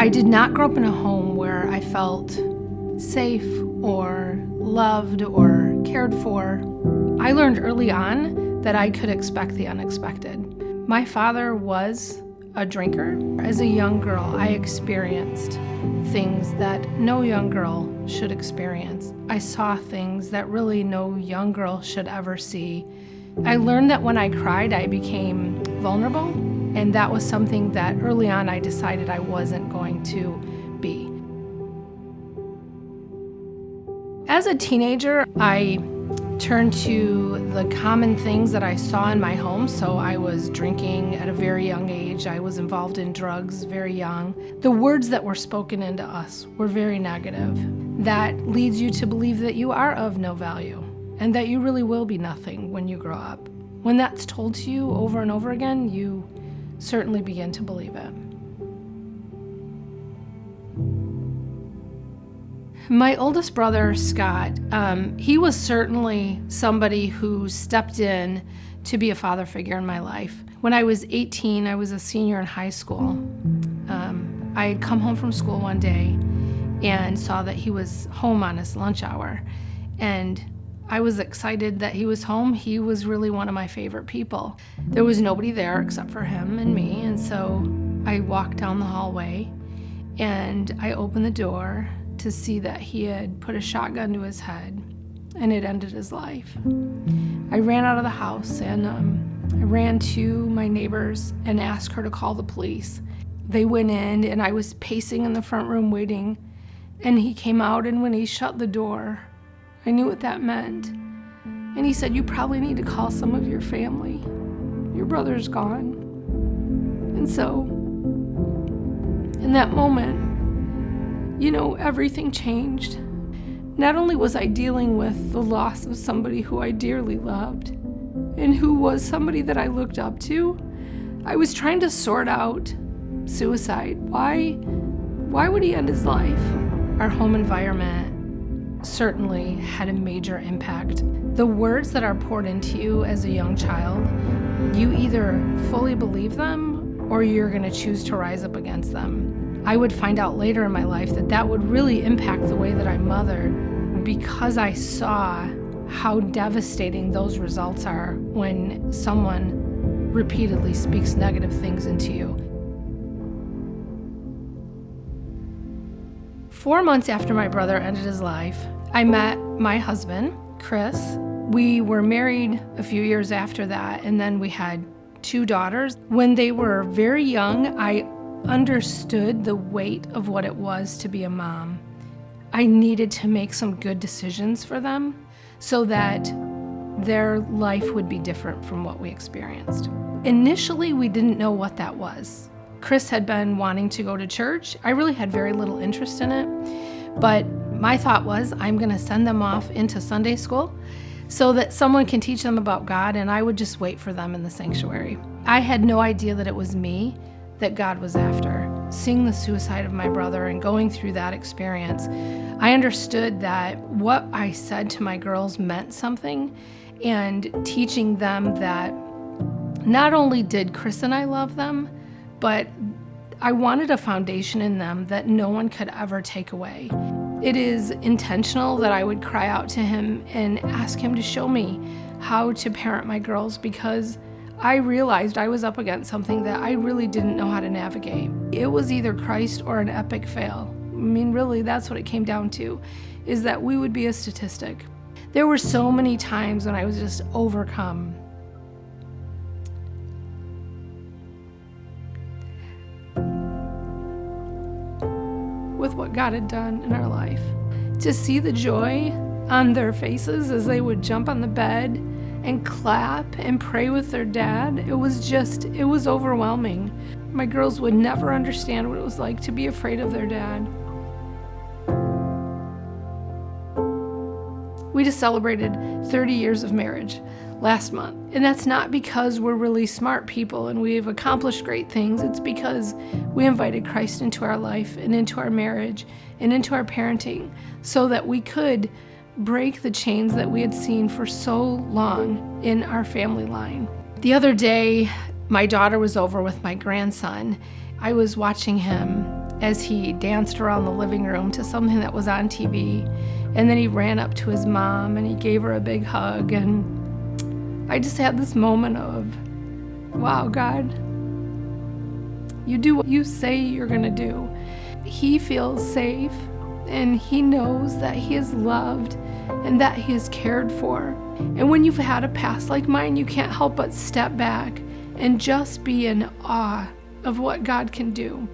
I did not grow up in a home where I felt safe or loved or cared for. I learned early on that I could expect the unexpected. My father was a drinker. As a young girl, I experienced things that no young girl should experience. I saw things that really no young girl should ever see. I learned that when I cried, I became vulnerable, and that was something that early on I decided I wasn't going to be. As a teenager, I turned to the common things that I saw in my home. So I was drinking at a very young age. I was involved in drugs very young. The words that were spoken into us were very negative. That leads you to believe that you are of no value and that you really will be nothing when you grow up. When that's told to you over and over again, you certainly begin to believe it. My oldest brother, Scott, he was certainly somebody who stepped in to be a father figure in my life. When I was 18, I was a senior in high school. I had come home from school one day and saw that he was home on his lunch hour. And I was excited that he was home. He was really one of my favorite people. There was nobody there except for him and me. And so I walked down the hallway and I opened the door to see that he had put a shotgun to his head and it ended his life. I ran out of the house and I ran to my neighbors and asked her to call the police. They went in and I was pacing in the front room waiting, and he came out, and when he shut the door, I knew what that meant. And he said, "You probably need to call some of your family. Your brother's gone." And so in that moment, everything changed. Not only was I dealing with the loss of somebody who I dearly loved and who was somebody that I looked up to, I was trying to sort out suicide. Why would he end his life? Our home environment certainly had a major impact. The words that are poured into you as a young child, you either fully believe them or you're going to choose to rise up against them. I would find out later in my life that would really impact the way that I mothered, because I saw how devastating those results are when someone repeatedly speaks negative things into you. 4 months after my brother ended his life, I met my husband, Chris. We were married a few years after that, and then we had 2 daughters. When they were very young, I understood the weight of what it was to be a mom. I needed to make some good decisions for them so that their life would be different from what we experienced. Initially, we didn't know what that was. Chris had been wanting to go to church. I really had very little interest in it, but my thought was, I'm going to send them off into Sunday school so that someone can teach them about God, and I would just wait for them in the sanctuary. I had no idea that it was me that God was after. Seeing the suicide of my brother and going through that experience, I understood that what I said to my girls meant something, and teaching them that not only did Chris and I love them, but I wanted a foundation in them that no one could ever take away. It is intentional that I would cry out to him and ask him to show me how to parent my girls, because I realized I was up against something that I really didn't know how to navigate. It was either Christ or an epic fail. I mean, really, that's what it came down to, is that we would be a statistic. There were so many times when I was just overcome. With what God had done in our life. To see the joy on their faces as they would jump on the bed and clap and pray with their dad, it was overwhelming. My girls would never understand what it was like to be afraid of their dad. We just celebrated 30 years of marriage last month. And that's not because we're really smart people and we've accomplished great things. It's because we invited Christ into our life and into our marriage and into our parenting so that we could break the chains that we had seen for so long in our family line. The other day, my daughter was over with my grandson. I was watching him as he danced around the living room to something that was on TV. And then he ran up to his mom and he gave her a big hug. And I just had this moment of, wow, God, you do what you say you're going to do. He feels safe and he knows that he is loved and that he is cared for. And when you've had a past like mine, you can't help but step back and just be in awe of what God can do.